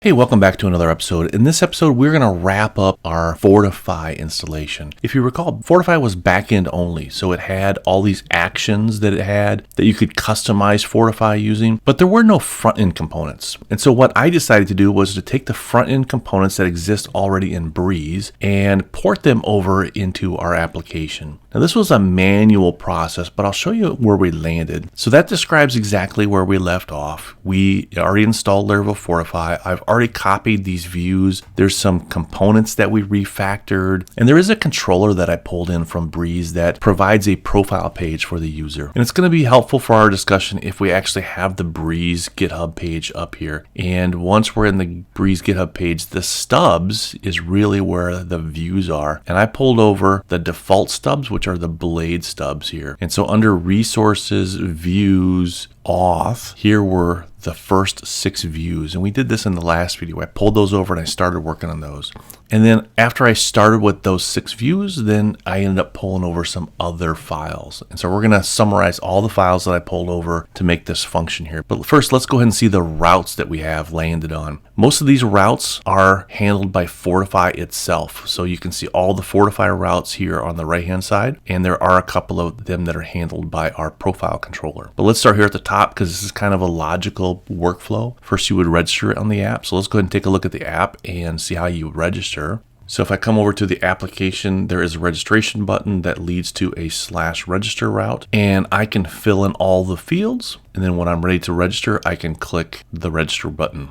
Hey, welcome back to another episode. In this episode, we're going to wrap up our Fortify installation. If you recall, Fortify was backend only, so it had all these actions that it had that you could customize Fortify using, but there were no front-end components. And so what I decided to do was to take the front-end components that exist already in Breeze and port them over into our application. Now, this was a manual process, but I'll show you where we landed. So that describes exactly where we left off. We already installed Laravel Fortify. I've already copied these views. There's some components that we refactored, and there is a controller that I pulled in from Breeze that provides a profile page for the user. And it's going to be helpful for our discussion if we actually have the Breeze GitHub page up here. And once we're in the Breeze GitHub page, the stubs is really where the views are. And I pulled over the default stubs, which are the blade stubs here. And so under resources, views, auth, here were the first 6 views, and we did this in the last video. I pulled those over and I started working on those. And then after I started with those 6 views, then I ended up pulling over some other files. And so we're going to summarize all the files that I pulled over to make this function here. But first, let's go ahead and see the routes that we have landed on. Most of these routes are handled by Fortify itself. So you can see all the Fortify routes here on the right-hand side, and there are a couple of them that are handled by our profile controller. But let's start here at the top because this is kind of a logical workflow. First, you would register it on the app. So let's go ahead and take a look at the app and see how you register. So if I come over to the application, there is a registration button that leads to a /register route, and I can fill in all the fields. And then when I'm ready to register, I can click the register button.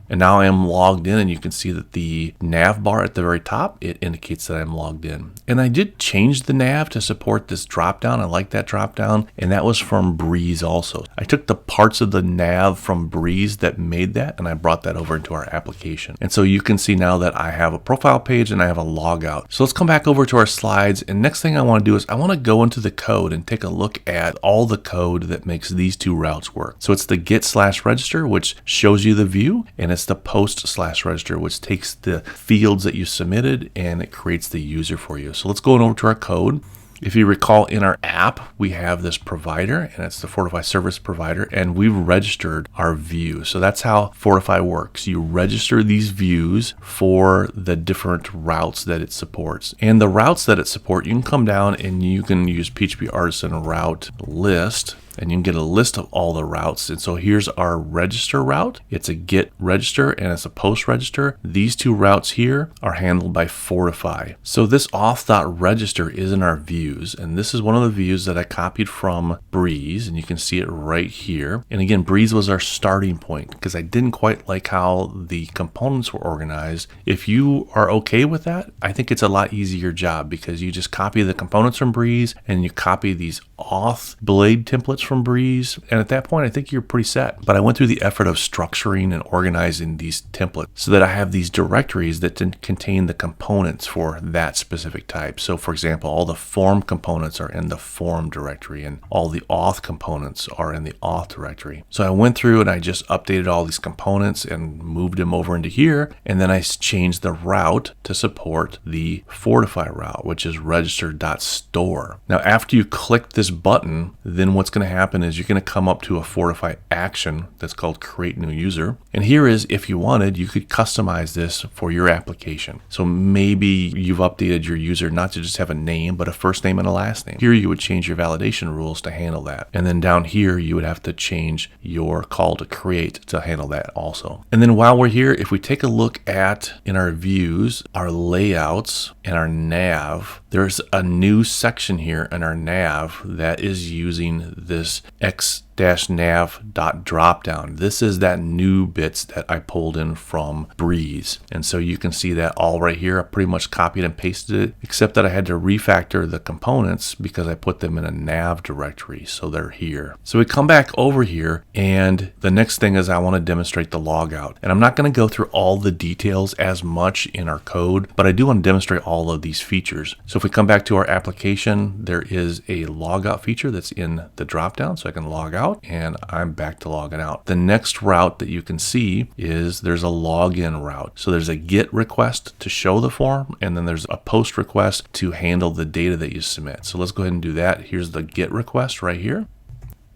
And now I am logged in, and you can see that the nav bar at the very top, it indicates that I'm logged in. And I did change the nav to support this dropdown. I like that dropdown, and that was from Breeze also. I took the parts of the nav from Breeze that made that, and I brought that over into our application. And so you can see now that I have a profile page and I have a logout. So let's come back over to our slides, and next thing I want to do is I want to go into the code and take a look at all the code that makes these 2 routes work. So it's the get/register, which shows you the view, and it's the post/register, which takes the fields that you submitted and it creates the user for you. So let's go over to our code. If you recall, in our app, we have this provider, and it's the Fortify service provider, and we've registered our view. So that's how Fortify works. You register these views for the different routes that it supports. And the routes that it supports, you can come down and you can use PHP artisan route list, and you can get a list of all the routes. And so here's our register route. It's a get register and it's a post register. These 2 routes here are handled by Fortify. So this auth.register is in our views, and this is one of the views that I copied from Breeze, and you can see it right here. And again, Breeze was our starting point because I didn't quite like how the components were organized. If you are okay with that, I think it's a lot easier job because you just copy the components from Breeze and you copy these auth blade templates from Breeze, and at that point I think you're pretty set. But I went through the effort of structuring and organizing these templates so that I have these directories that contain the components for that specific type. So for example, all the form components are in the form directory, and all the auth components are in the auth directory. So I went through and I just updated all these components and moved them over into here, and then I changed the route to support the Fortify route, which is register.store. Now after you click this button, then what's going to happen is you're going to come up to a Fortify action that's called create new user. And here is, if you wanted, you could customize this for your application. So maybe you've updated your user not to just have a name, but a first name and a last name. Here you would change your validation rules to handle that. And then down here, you would have to change your call to create to handle that also. And then while we're here, if we take a look at in our views, our layouts and our nav, there's a new section here in our nav that is using this x-nav.dropdown. This is that new bits that I pulled in from Breeze. And so you can see that all right here. I pretty much copied and pasted it, except that I had to refactor the components because I put them in a nav directory. So they're here. So we come back over here, and the next thing is I want to demonstrate the logout. And I'm not going to go through all the details as much in our code, but I do want to demonstrate all of these features. So if we come back to our application, there is a logout feature that's in the dropdown. So I can log out, and I'm back to logging out. The next route that you can see is there's a login route. So there's a get request to show the form, and then there's a post request to handle the data that you submit. So let's go ahead and do that. Here's the get request right here.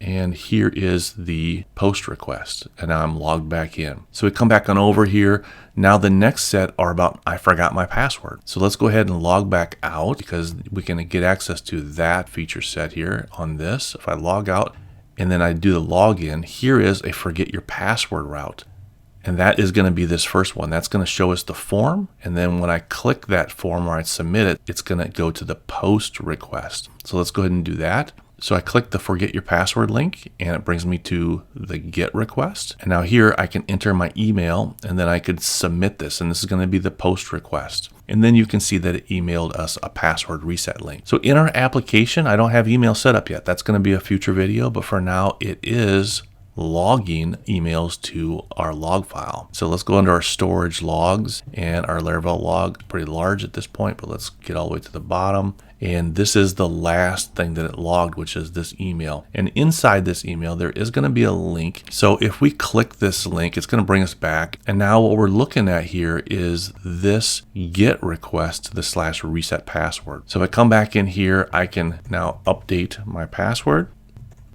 And here is the post request. And now I'm logged back in. So we come back on over here. Now the next set are about I forgot my password. So let's go ahead and log back out because we can get access to that feature set here on this. If I log out and then I do the login, here is a forget your password route. And that is going to be this first one. That's going to show us the form. And then when I click that form or I submit it, it's going to go to the post request. So let's go ahead and do that. So I click the forget your password link and it brings me to the get request. And now here I can enter my email and then I could submit this. And this is going to be the post request. And then you can see that it emailed us a password reset link. So in our application, I don't have email set up yet. That's going to be a future video, but for now it is logging emails to our log file. So let's go into our storage logs, and our Laravel log, pretty large at this point, but let's get all the way to the bottom. And this is the last thing that it logged, which is this email. And inside this email, there is going to be a link. So if we click this link, it's going to bring us back. And now what we're looking at here is this get request to the /reset password. So if I come back in here, I can now update my password.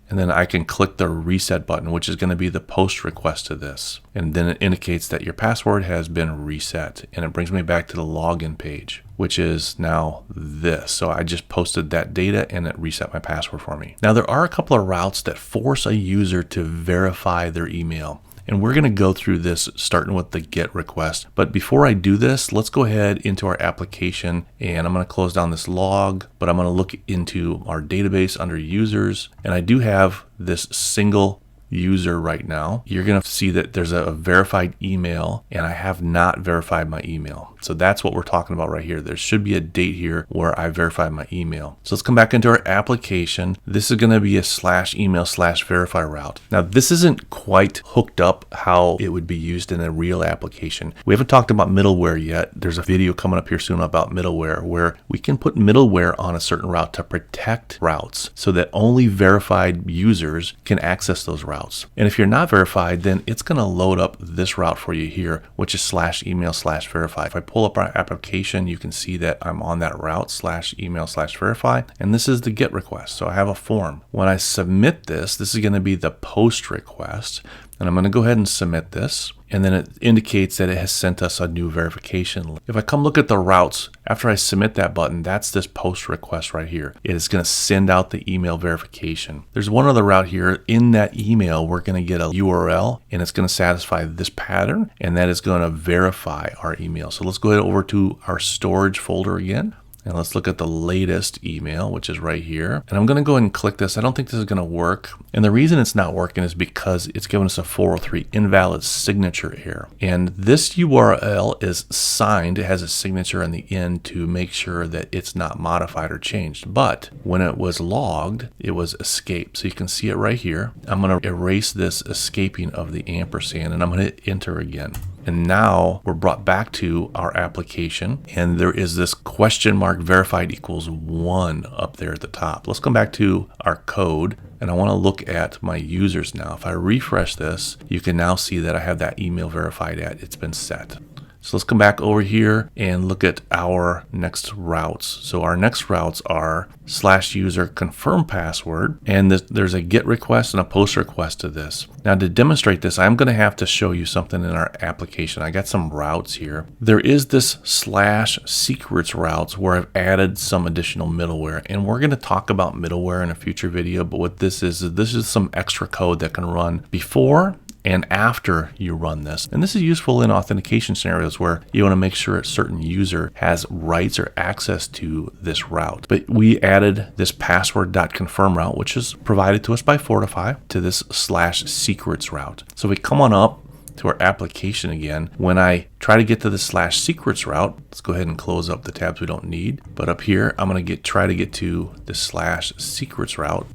And then I can click the reset button, which is going to be the post request to this. And then it indicates that your password has been reset. And it brings me back to the login page, which is now this. So I just posted that data and it reset my password for me. Now there are a couple of routes that force a user to verify their email. And we're going to go through this starting with the GET request. But before I do this, let's go ahead into our application and I'm going to close down this log, but I'm going to look into our database under users. And I do have this single user right now. You're going to see that there's a verified email and I have not verified my email. So that's what we're talking about right here. There should be a date here where I verified my email. So let's come back into our application. This is going to be a /email/verify route. Now this isn't quite hooked up how it would be used in a real application. We haven't talked about middleware yet. There's a video coming up here soon about middleware where we can put middleware on a certain route to protect routes so that only verified users can access those routes. And if you're not verified, then it's going to load up this route for you here, which is /email/verify. If I pull up our application, you can see that I'm on that route /email/verify, and this is the GET request. So I have a form. When I submit this, this is going to be the post request, and I'm going to go ahead and submit this. And then it indicates that it has sent us a new verification link. If I come look at the routes, after I submit that button, that's this post request right here. It is going to send out the email verification. There's one other route here. In that email, we're going to get a URL and it's going to satisfy this pattern and that is going to verify our email. So let's go ahead over to our storage folder again. And let's look at the latest email, which is right here. And I'm going to go ahead and click this. I don't think this is going to work. And the reason it's not working is because it's giving us a 403 invalid signature error. And this URL is signed. It has a signature on the end to make sure that it's not modified or changed. But when it was logged, it was escaped. So you can see it right here. I'm going to erase this escaping of the ampersand and I'm going to hit enter again. And now we're brought back to our application and there is this question mark verified equals 1 up there at the top. Let's come back to our code and I want to look at my users now. If I refresh this, you can now see that I have that email verified at. It's been set. So let's come back over here and look at our next routes. So our next routes are /user confirm password, and there's a GET request and a POST request to this. Now to demonstrate this, I'm going to have to show you something in our application. I got some routes here. There is this /secrets routes where I've added some additional middleware, and we're going to talk about middleware in a future video, but what this is some extra code that can run before and after you run this. And this is useful in authentication scenarios where you want to make sure a certain user has rights or access to this route. But we added this password.confirm route, which is provided to us by Fortify, to this /secrets route. So we come on up to our application again. When I try to get to the /secrets route, let's go ahead and close up the tabs we don't need. But up here, I'm going to try to get to the /secrets route.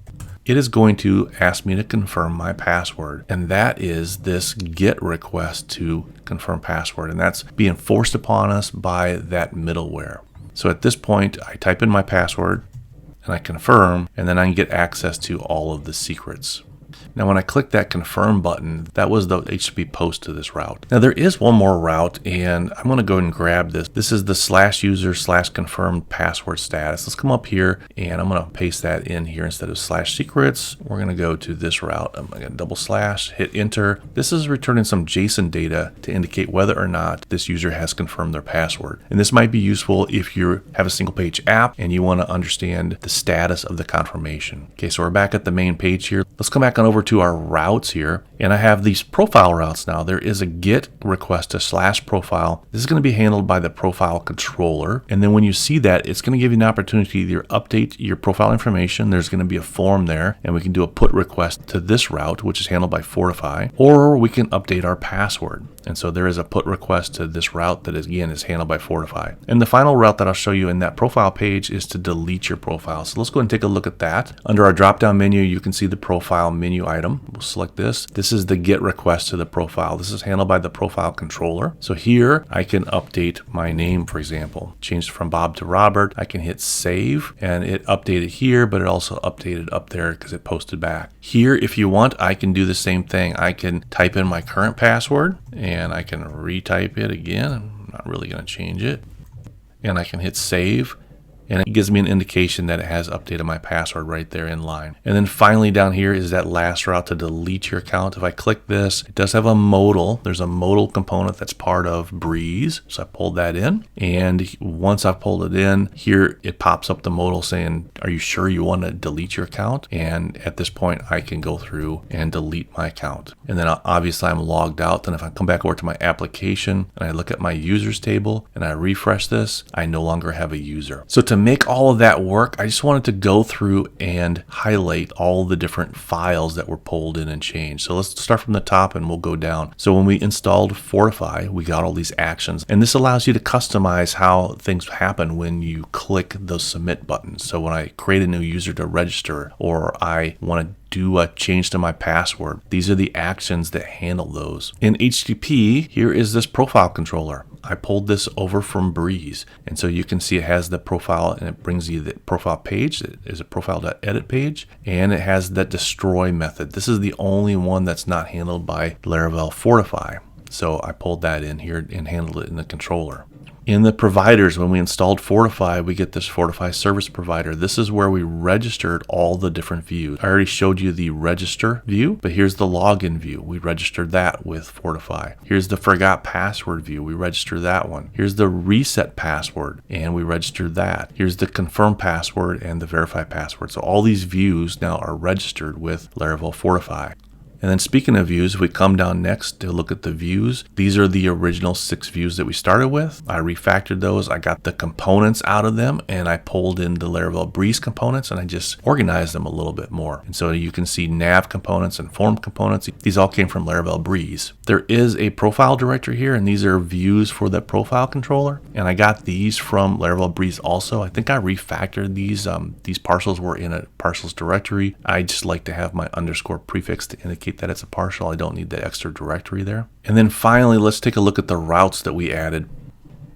It is going to ask me to confirm my password, and that is this GET request to confirm password, and that's being forced upon us by that middleware. So at this point, I type in my password and I confirm, and then I can get access to all of the secrets. Now when I click that confirm button, that was the HTTP post to this route. Now there is one more route, and I'm going to go ahead and grab this. This is the /user/confirmed password status. Let's come up here and I'm going to paste that in here instead of /secrets. We're going to go to this route. I'm going to double slash, hit enter. This is returning some JSON data to indicate whether or not this user has confirmed their password. And this might be useful if you have a single page app and you want to understand the status of the confirmation. Okay, so we're back at the main page here. Let's come back on over to our routes here. And I have these profile routes now. There is a GET request to /profile. This is going to be handled by the profile controller. And then when you see that, it's going to give you an opportunity to either update your profile information. There's going to be a form there, and we can do a put request to this route, which is handled by Fortify, or we can update our password. And so there is a put request to this route that is handled by Fortify. And the final route that I'll show you in that profile page is to delete your profile. So let's go ahead and take a look at that. Under our drop-down menu, you can see the profile menu item. We'll select this. This is the GET request to the profile. This is handled by the profile controller. So here I can update my name, for example. Changed from Bob to Robert. I can hit save, and it updated here, but it also updated up there because it posted back. Here, if you want, I can do the same thing. I can type in my current password, and I can retype it again. I'm not really going to change it. And I can hit save. And it gives me an indication that it has updated my password right there in line. And then finally down here is that last route to delete your account. If I click this, it does have a modal. There's a modal component that's part of Breeze. So I pulled that in. And once I've pulled it in, here it pops up the modal saying, are you sure you want to delete your account? And at this point, I can go through and delete my account. And then obviously I'm logged out. Then if I come back over to my application and I look at my users table and I refresh this, I no longer have a user. So to make all of that work, I just wanted to go through and highlight all the different files that were pulled in and changed. So let's start from the top and we'll go down. So when we installed Fortify, we got all these actions, and this allows you to customize how things happen when you click those submit buttons. So when I create a new user to register, or I want to do a change to my password, these are the actions that handle those. In HTTP, here is this profile controller. I pulled this over from Breeze, and so you can see it has the profile, and it brings you the profile page. It is a profile.edit page, and it has that destroy method. This is the only one that's not handled by Laravel Fortify. So I pulled that in here and handled it in the controller. In the providers, when we installed Fortify, we get this Fortify service provider. This is where we registered all the different views. I already showed you the register view, but here's the login view. We registered that with Fortify. Here's the forgot password view. We registered that one. Here's the reset password, and we registered that. Here's the confirm password and the verify password. So all these views now are registered with Laravel Fortify. And then speaking of views, if we come down next to look at the views, these are the original 6 views that we started with. I refactored those. I got the components out of them, and I pulled in the Laravel Breeze components, and I just organized them a little bit more. And so you can see nav components and form components. These all came from Laravel Breeze. There is a profile directory here, and these are views for the profile controller. And I got these from Laravel Breeze also. I think I refactored these. These parcels were in a parcels directory. I just like to have my underscore prefix to indicate that it's a partial. I don't need the extra directory there. And then finally, let's take a look at the routes that we added.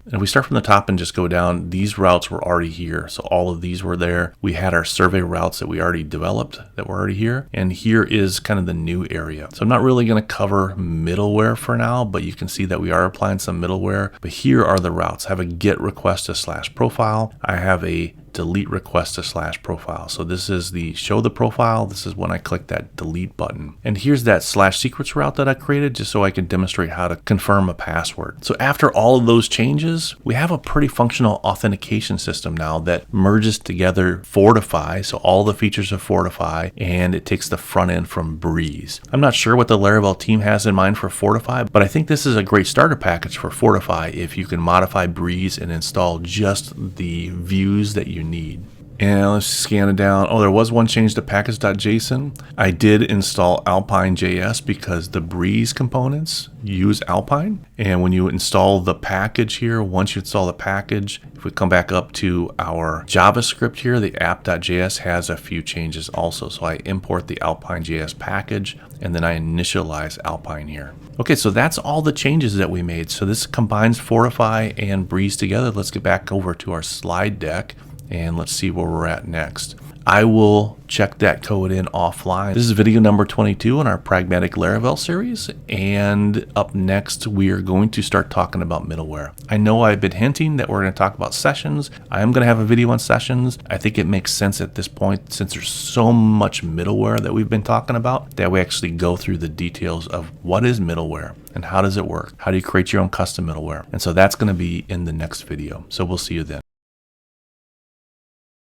And if we start from the top and just go down, these routes were already here. So all of these were there. We had our survey routes that we already developed that were already here. And here is kind of the new area. So I'm not really going to cover middleware for now, but you can see that we are applying some middleware. But here are the routes. I have a get request to /profile. I have a delete request to /profile. So this is the show the profile. This is when I click that delete button. And here's that /secrets route that I created just so I can demonstrate how to confirm a password. So after all of those changes, we have a pretty functional authentication system now that merges together Fortify, so all the features of Fortify, and it takes the front end from Breeze. I'm not sure what the Laravel team has in mind for Fortify, but I think this is a great starter package for Fortify if you can modify Breeze and install just the views that you need. And let's scan it down. Oh, there was one change to package.json. I did install Alpine.js because the Breeze components use Alpine. And when you install the package here, once you install the package, if we come back up to our JavaScript here, the app.js has a few changes also. So I import the Alpine.js package, and then I initialize Alpine here. Okay, so that's all the changes that we made. So this combines Fortify and Breeze together. Let's get back over to our slide deck. and let's see where we're at next. I will check that code in offline. This is video number 22 in our Pragmatic Laravel series, and up next we are going to start talking about middleware. I know I've been hinting that we're going to talk about sessions. I am going to have a video on sessions. I think it makes sense at this point, since there's so much middleware that we've been talking about, that we actually go through the details of what is middleware and how does it work? How do you create your own custom middleware? And so that's going to be in the next video. So we'll see you then.